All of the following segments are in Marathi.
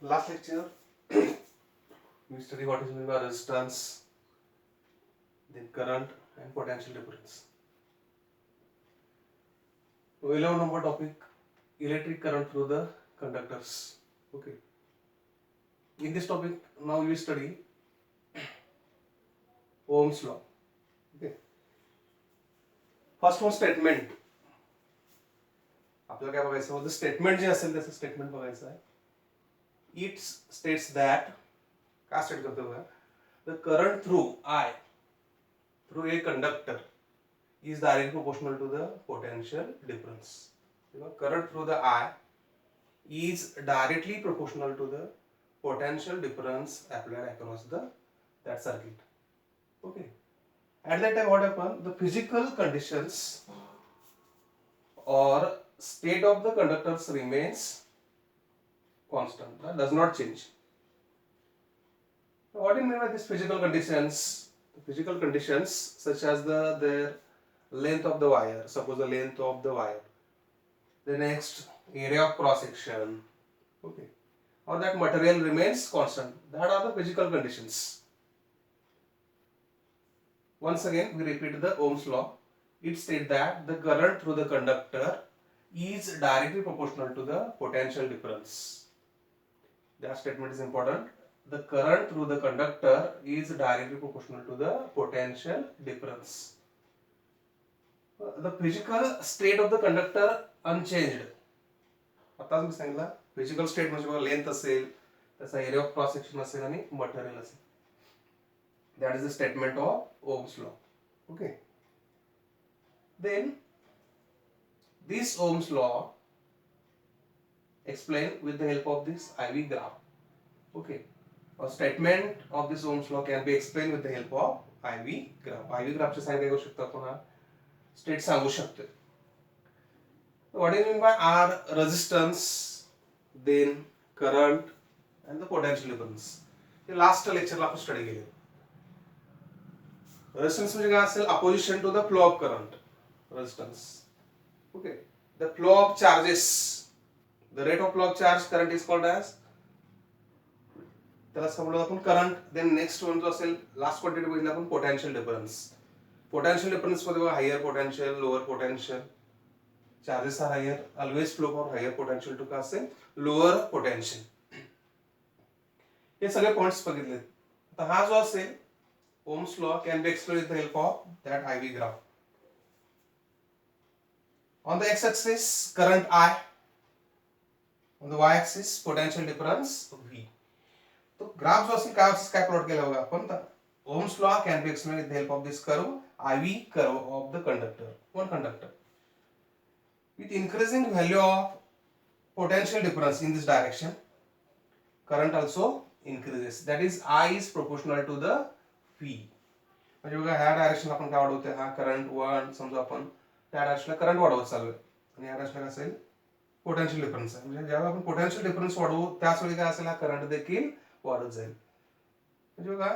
Last lecture, we study what is meant by resistance, then current and potential difference. We will have one more topic, electric current through the conductors. Okay. In this topic, now we study Ohm's law. Okay. First one statement. आपल्याला काय बघायचं होतं स्टेटमेंट जे असेल त्याचं स्टेटमेंट बघायचं आहे. इट स्टेट्स दॅट काय स्टेट करतो बघा the current through I through a conductor is directly proportional to the potential difference. Current through the I is directly proportional to the potential difference applied across that circuit. Okay. At that time, what happened? The physical conditions or state of the conductors remains constant. That does not change. What do you mean by these physical conditions? The physical conditions such as their length of the wire, suppose the length of the wire, the next area of cross section, okay, or that material remains constant. That are the physical conditions. Once again, we repeat the Ohm's law. It states that the current through the conductor is directly proportional to the potential difference. That statement is important. The current through the conductor is directly proportional to the potential difference. The physical state of the conductor unchanged. आता मी सांगितलं फिजिकल स्टेट म्हणजे बघा लेंथ असेल त्याचा एरिया ऑफ क्रॉस सेक्शन असेल आणि मटेरियल असेल. That is the statement of Ohm's law. Okay. Then this Ohm's law explain with the help of this IV graph. Okay. A statement of this Ohm's law can be explained with the help of IV graph. IV graph चे साइन काय करू शकतो आपण हा स्टेट सांगू शकतो. What do you mean by R? Resistance, then current and the potential difference. हे लास्ट लेक्चरला आपण स्टडी केले. रेजिस्टन्स म्हणजे काय असेल opposition to the flow of current. Resistance. Okay. The flow of charges. The rate of flow of charge current is called as त्याला समजलं आपण करंट. देन नेक्स्ट वन जो असेल लास्ट क्वांटिटी बघितली आपण पोटेन्शियल डिफरन्स. पोटेन्शियल डिफरन्स मध्ये higher potential lower potential charges are higher always flow for higher potential to का असेल लोअर पोटेन्शियल. हे सगळे पॉइंट्स बघितले. आता हा जो असेल Ohm's law can be explain with the help of that IV graph. On the X axis current I, on the y-axis potential difference V. तो ग्राफ जो असेल काय प्लॉट केला बघा आपण तर Ohm's law can be explained with the help of this curve, IV curve of the conductor, one conductor. With increasing value of potential difference in this direction, current also increases. That is I is proportional to the V. म्हणजे बघा ह्या डायरेक्शन आपण काय वाढवतोय हा करंट 1 समजा आपण त्या डायरेक्शनला करंट वाढवत चाललोय आणि ह्या डायरेक्शनला काय असेल पोटेन्शियल डिफरन्स आहे. म्हणजे ज्यावेळेला आपण पोटेन्शियल डिफरन्स वाढवू त्याच वेळी काय असेल हा करंट देखील वाढत जाईल. म्हणजे बघा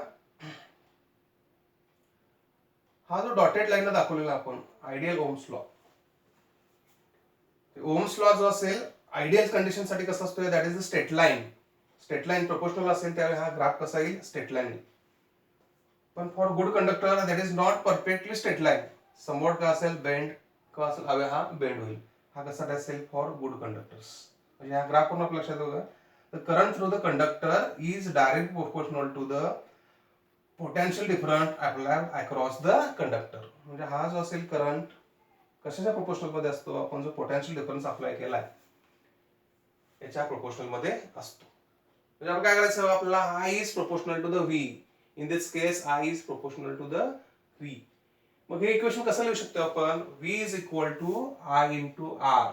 हा जो डॉटेड लाईनला दाखवलेला आपण ideal Ohm's law. Ohm's law जो असेल आयडियल कंडिशन साठी कसा असतो that is the straight line. Straight line proportional असेल त्यावेळी हा ग्राफ कसा येईल स्ट्रेट लाईन. पण for good conductor that is not perfectly straight line. Somewhat का असेल बेंड का असेल हवे हा बेंड होईल. हा कसा असेल फॉर गुड कंडक्टर्स. म्हणजे हा ग्राफ पूर्ण आपल्या लक्षात बघा. The current through the conductor is direct proportional to the potential different applied across the conductor. म्हणजे हा जो असेल करंट कशाच्या प्रोपोर्शनल मध्ये असतो आपण जो पोटेन्शियल डिफरन्स अप्लाय केलाय याच्या प्रोपोर्शनल मध्ये असतो. म्हणजे आपण काय करायचं आपल्याला I is proportional to the V. In this case I is proportional to the V. मग हे इक्वेशन कसं लिहू शकतो आपण V is equal to I into R.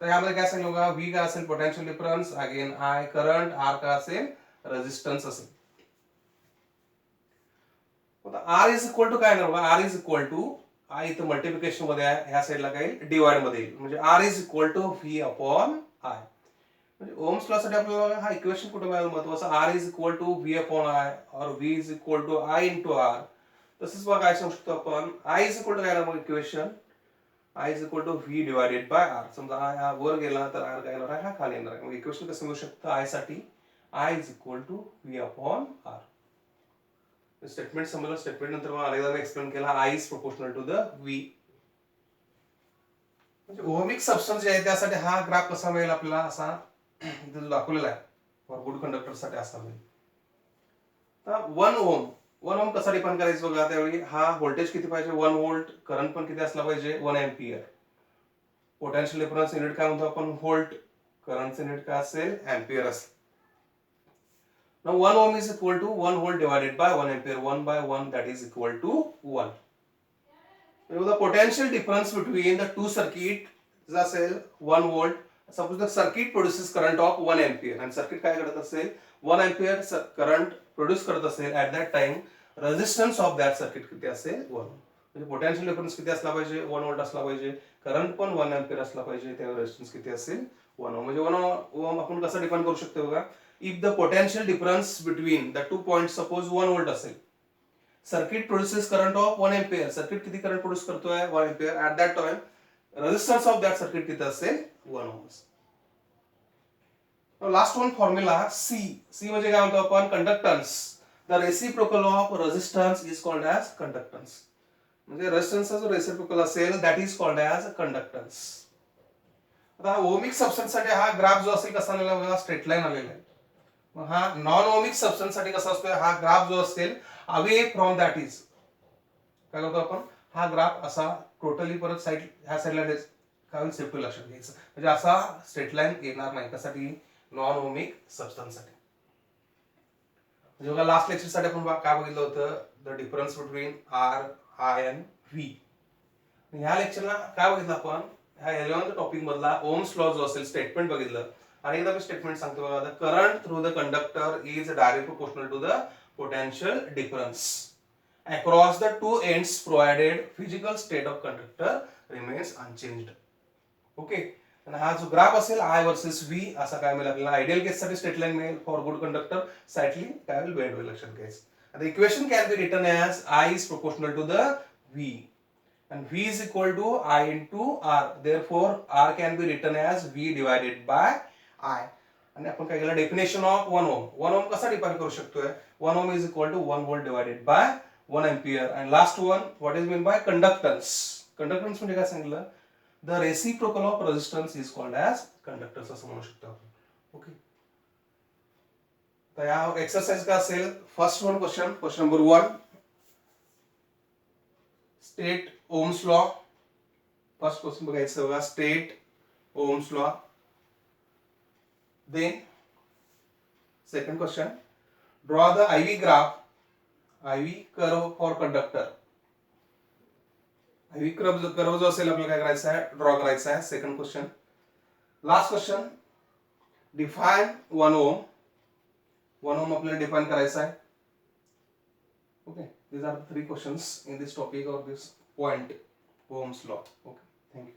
तर यामध्ये काय सांगितलं बघा V काय असेल पोटेन्शियल डिफरन्स अगेन I करंट R का असेल रेजिस्टन्स असेल. R इज इक्वल टू काय ना बघा R is equal to I इथं मल्टिप्लिकेशन मध्ये आहे ह्या साईडला काय डिवाइड मध्ये येईल. म्हणजे R is equal to V upon I. म्हणजे ओम्स लॉ साठी आपल्याला हा इक्वेशन कुठे मिळालं महत्वाचं R is equal to V upon I और V is equal to I into R. तसंच बघा काय सांगू शकतो आपण I इज इक्वल टू काय ना मग equation I is equal to V divided by R. समजा I हा वर गेला तर R काय येणार आहे हा खाली येणार आहे. मग इक्वेशन कसं मिळू शकतं I साठी I is equal to V upon R. Statement समजलं. स्टेटमेंट नंतर मग अनेकदा मी एक्सप्लेन केला I is proportional to the V. म्हणजे ओहमिक सबस्टन्स जे आहे त्यासाठी हा ग्राफ कसा मिळेल आपल्याला असा इथे दाखवलेला आहे. फॉर गुड कंडक्टर साठी असा मिळेल. तर 1 ओम कसा डिफाइन करायचं बघा. त्यावेळी हा व्होल्टेज किती पाहिजे 1 व्होल्ट, करंट पण किती असला पाहिजे 1 एम्पियर. पोटेन्शियल डिफरन्स युनिट काय म्हणतो आपण व्होल्ट, करंटचं युनिट काय असेल एम्पियर असेल. Now 1 ohm is equal to 1 volt divided by 1 ampere. 1 by 1 that is equal to 1. Now the potential difference between the two circuits असेल 1 volt. Suppose the circuit produces current of 1 ampere and circuit काय करत असेल 1 ampere current produce करत असेल at that time resistance of that circuit किती असेल 1 ohm. म्हणजे पोटेन्शियल डिफरन्स किती असला पाहिजे 1 व्होल्ट असला पाहिजे, करंट पण 1 एम्पियर असला पाहिजे, त्यावर रेजिस्टन्स किती असेल 1 ओम. म्हणजे 1 ओम आपण कसं डिफाइन करू शकतो बघा. If the potential difference between the 2 points suppose 1 volt असेल, circuit produces current of 1 ampere. circuit किती करंट प्रोड्यूस करतोय 1 ampere. at that time resistance of that circuit किती असेल 1 ohm. Last one formula C. C म्हणजे काय म्हणतो आपण conductance. The reciprocal of resistance is called as conductance. म्हणजे रेजिस्टन्सचा जो रेसिप्रोकल असेल that is called as conductance. आता ओमिक सबस्टन्स साठी हा ग्राफ जो असेल कसा आलेला बघा स्ट्रेट लाईन आलेला आहे. मग हा नॉन ओमिक सबस्टन्स साठी कसा असतो हा ग्राफ जो असेल अवे फ्रॉम दॅट इज काय करतो आपण हा ग्राफ असा टोटली परत साइड ह्या साइडला काय सेफ्टी लक्षात घ्यायचं. म्हणजे असा स्ट्रेट लाईन येणार नाही कशासाठी नॉन ओमिक सबस्टन्स साठी. म्हणजे बघा लास्ट लेक्चर साठी आपण काय बघितलं होतं the difference between R I and V. ह्या लेक्चरला काय बघितलं आपण ह्या 11th टॉपिक मधला ओम्स लॉ जो असेल स्टेटमेंट बघितलं. आणि एकदा मी स्टेटमेंट सांगतो बघा. The current through the conductor is direct proportional to the potential difference across the two ends provided physical state of conductor remains unchanged. Okay. आणि हा जो ग्राफ असेल आय वर्सेस व्ही असा काय मिळेल आपल्याला. आयडियल केस साठी स्ट्रेट लाईन मिळेल. फॉर गुड कंडक्टर साइडली काय होईल बेंड होईल लक्षात घ्यायचं. आता equation can be written as I is proportional to the V and V is equal to I into R. Therefore R can be written as V divided by I. आणि आपण काय केलं डेफिनेशन ऑफ 1 ओम. 1 ओम कसा डिफाइन करू शकतोय 1 ohm is equal to 1 volt divided by 1 ampere. आणि last one what is mean by conductance. Conductance म्हणजे काय सांगितलं the reciprocal of resistance is called as conductance असं म्हणू शकतो आपण. ओके. तर या एक्सरसाइज काय असेल first one question number 1 state Ohm's law. First question बघायचं बघा state Ohm's law. Then second question draw the IV graph, IV curve for conductor. IV curve जो असेल आपल्याला काय करायचं आहे ड्रॉ करायचा आहे. Second question. Last question define 1 ओम. 1 ओम आपल्याला डिफाइन करायचा आहे. Okay. These are the 3 questions in this topic or this point Ohm's law. Okay, thank you.